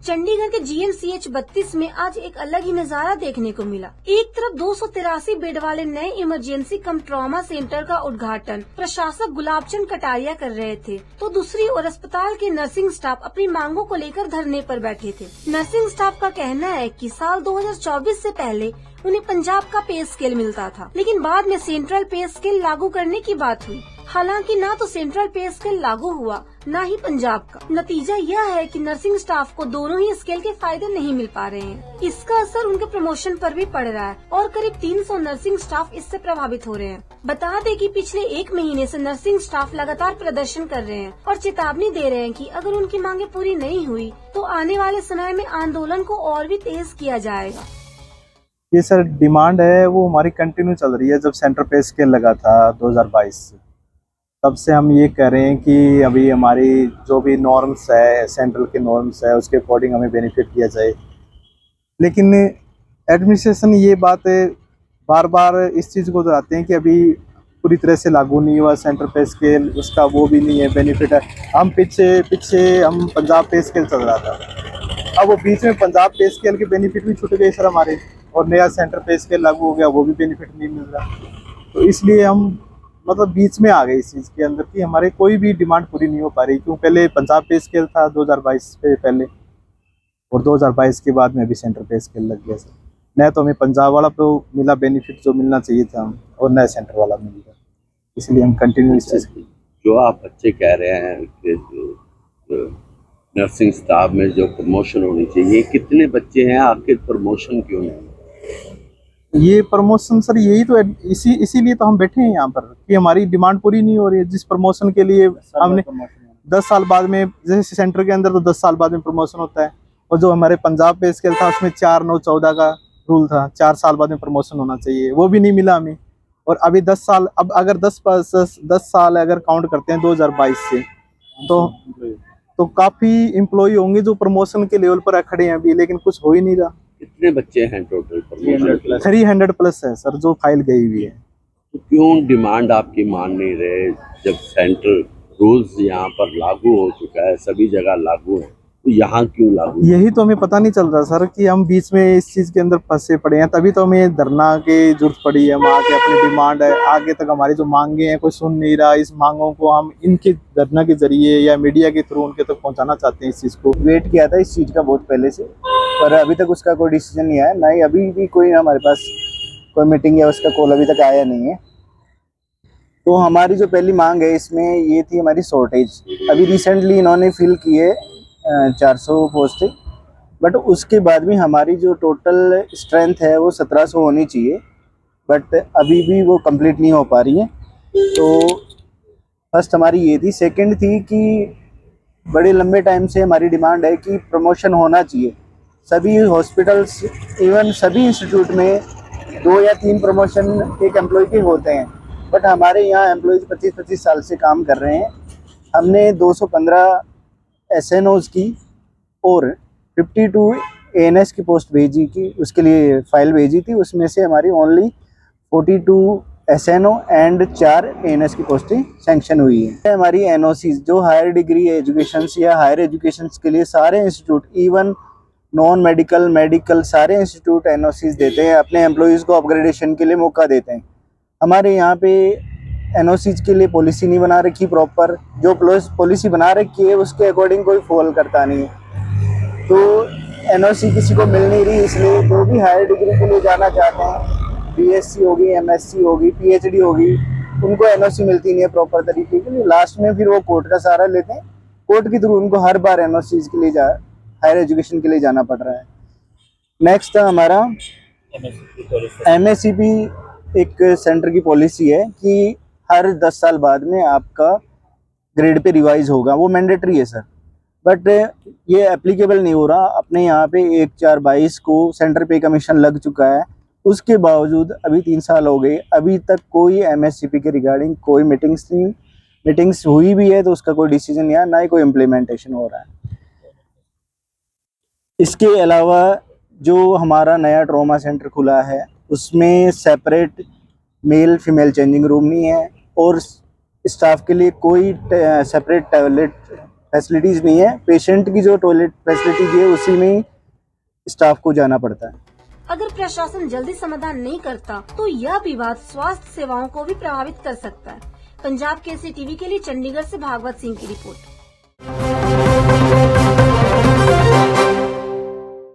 चंडीगढ़ के जीएमसीएच 32 में आज एक अलग ही नजारा देखने को मिला। एक तरफ 283 बेड वाले नए इमरजेंसी कम ट्रॉमा सेंटर का उद्घाटन प्रशासक गुलाबचंद कटारिया कर रहे थे, तो दूसरी ओर अस्पताल के नर्सिंग स्टाफ अपनी मांगों को लेकर धरने पर बैठे थे। नर्सिंग स्टाफ का कहना है कि साल 2024 से पहले उन्हें पंजाब का पे स्केल मिलता था, लेकिन बाद में सेंट्रल पे स्केल लागू करने की बात हुई। हालांकि ना तो सेंट्रल पे स्केल लागू हुआ, ना ही पंजाब का। नतीजा यह है कि नर्सिंग स्टाफ को दोनों ही स्केल के फायदे नहीं मिल पा रहे हैं। इसका असर उनके प्रमोशन पर भी पड़ रहा है और करीब 300 नर्सिंग स्टाफ इससे प्रभावित हो रहे हैं। बता दें कि पिछले 1 महीने से नर्सिंग स्टाफ लगातार प्रदर्शन कर रहे हैं और चेतावनी दे रहे हैं कि अगर उनकी मांगे पूरी नहीं हुई तो आने वाले समय में आंदोलन को और भी तेज किया जाएगा। ये सर डिमांड है वो हमारी कंटिन्यू चल रही है। जब सेंटर पे स्केल लगा था 2022 से, तब से हम ये कह रहे हैं कि अभी हमारी जो भी नॉर्म्स है, सेंट्रल के नॉर्म्स है, उसके अकॉर्डिंग हमें बेनिफिट दिया जाए। लेकिन एडमिनिस्ट्रेशन ये बात बार बार इस चीज़ को दोहराते हैं कि अभी पूरी तरह से लागू नहीं हुआ सेंटर पे स्केल, उसका वो भी नहीं है बेनिफिट है। हम पीछे हम पंजाब पे स्केल चल रहा था, अब वो बीच में पंजाब पे स्केल के बेनिफिट भी छूट गए सर हमारे, और नया सेंटर पे स्केल लागू हो गया, वो भी बेनिफिट नहीं मिल रहा। तो इसलिए हम मतलब बीच में आ गए इस चीज़ के अंदर कि हमारे कोई भी डिमांड पूरी नहीं हो पा रही। क्यों पहले पंजाब पे स्केल था 2022 से पहले, और 2022 के बाद में भी सेंटर पे स्केल लग गया सर। नया तो हमें पंजाब वाला तो मिला बेनिफिट जो मिलना चाहिए था, और नया सेंटर वाला मिल गया। इसलिए हम कंटिन्यू इस चीज़ की जो आप बच्चे कह रहे हैं कि जो नर्सिंग स्टाफ में जो प्रमोशन होनी चाहिए, कितने बच्चे हैं, आखिर प्रमोशन क्यों नहीं? ये प्रमोशन सर यही तो इसीलिए तो हम बैठे हैं यहाँ पर कि हमारी डिमांड पूरी नहीं हो रही है। जिस प्रमोशन के लिए हमने 10 साल बाद में, जैसे सेंटर के अंदर तो 10 साल बाद में प्रमोशन होता है, और जो हमारे पंजाब पे स्केल था उसमें 4-9-14 का रूल था, 4 साल बाद में प्रमोशन होना चाहिए, वो भी नहीं मिला हमें। और अभी 10 साल, अब अगर 10 साल अगर काउंट करते हैं 2022 से, तो काफ़ी एम्प्लॉय होंगे जो प्रमोशन के लेवल पर खड़े हैं अभी, लेकिन कुछ हो ही नहीं रहा। कितने बच्चे हैं टोटल प्रमोशन? 300 प्लस है सर जो फाइल गई हुई है। तो क्यों डिमांड आपकी मान नहीं रहे? जब सेंट्रल रूल्स यहाँ पर लागू हो चुका है, सभी जगह लागू है, तो यहाँ क्यों लागू? यही तो हमें पता नहीं चल रहा सर कि हम बीच में इस चीज़ के अंदर फंसे पड़े हैं। तभी तो हमें धरना की जरूरत पड़ी है। हम आके अपनी डिमांड है, आगे तक हमारी जो मांगे हैं कोई सुन नहीं रहा। इस मांगों को हम इनके धरना के जरिए या मीडिया के थ्रू उनके तक पहुंचाना चाहते हैं। इस चीज़ को वेट किया था इस चीज़ का बहुत पहले से, पर अभी तक उसका कोई डिसीजन नहीं आया, ना ही अभी भी कोई हमारे पास कोई मीटिंग या उसका कॉल अभी तक आया नहीं है। तो हमारी जो पहली मांग है इसमें ये थी हमारी शॉर्टेज। अभी रिसेंटली इन्होंने फिल किए 400 पोस्टें, बट उसके बाद भी हमारी जो टोटल स्ट्रेंथ है वो 1700 होनी चाहिए, बट अभी भी वो कंप्लीट नहीं हो पा रही है। तो फर्स्ट हमारी ये थी। सेकंड थी कि बड़े लंबे टाइम से हमारी डिमांड है कि प्रमोशन होना चाहिए। सभी हॉस्पिटल्स, इवन सभी इंस्टीट्यूट में 2 या 3 प्रमोशन एक एम्प्लॉय के होते हैं, बट हमारे यहाँ एम्प्लॉयज़ 25-25 साल से काम कर रहे हैं। हमने 215 SNOs की और 52 ANS की पोस्ट भेजी की, उसके लिए फाइल भेजी थी। उसमें से हमारी ओनली 42 SNO एंड 4 ANS की पोस्टें सैंक्शन हुई है। हमारी NOCs जो हायर डिग्री एजुकेशन या हायर एजुकेशन के लिए सारे institute, even non medical, medical सारे इंस्टीट्यूट NOCs देते हैं, अपने एम्प्लॉयज़ को अपग्रेडेशन के लिए मौका देते हैं। हमारे यहाँ पे NOCs के लिए पॉलिसी नहीं बना रखी प्रॉपर। जो पॉलिसी बना रखी है उसके अकॉर्डिंग कोई फॉलो करता नहीं है, तो NOC किसी को मिल नहीं रही। इसलिए जो भी हायर डिग्री के लिए जाना चाहते हैं, BSc होगी, MSc होगी, PhD होगी, उनको NOC मिलती नहीं है प्रॉपर तरीके के लिए। लास्ट में फिर वो कोर्ट का सहारा लेते हैं, कोर्ट के थ्रू उनको हर बार NOCs के लिए हायर एजुकेशन के लिए जाना पड़ रहा है। नेक्स्ट था हमारा MACP। एक सेंटर की पॉलिसी है कि हर 10 साल बाद में आपका ग्रेड पे रिवाइज होगा, वो मैंडेटरी है सर, बट ये एप्लीकेबल नहीं हो रहा। अपने यहाँ पे 1/4/22 को सेंटर पे कमीशन लग चुका है, उसके बावजूद अभी 3 साल हो गए, अभी तक कोई MACP के रिगार्डिंग कोई मीटिंग्स हुई भी है तो उसका कोई डिसीजन या ना ही कोई इम्प्लीमेंटेशन हो रहा है। इसके अलावा जो हमारा नया ट्रॉमा सेंटर खुला है उसमें separate male female changing room नहीं है, और स्टाफ के लिए कोई सेपरेट टॉयलेट फैसिलिटीज नहीं है। पेशेंट की जो टॉयलेट फैसिलिटीज है उसी में ही स्टाफ को जाना पड़ता है। अगर प्रशासन जल्दी समाधान नहीं करता तो यह विवाद स्वास्थ्य सेवाओं को भी प्रभावित कर सकता है। पंजाब केसरी टीवी के लिए चंडीगढ़ से भागवत सिंह की रिपोर्ट।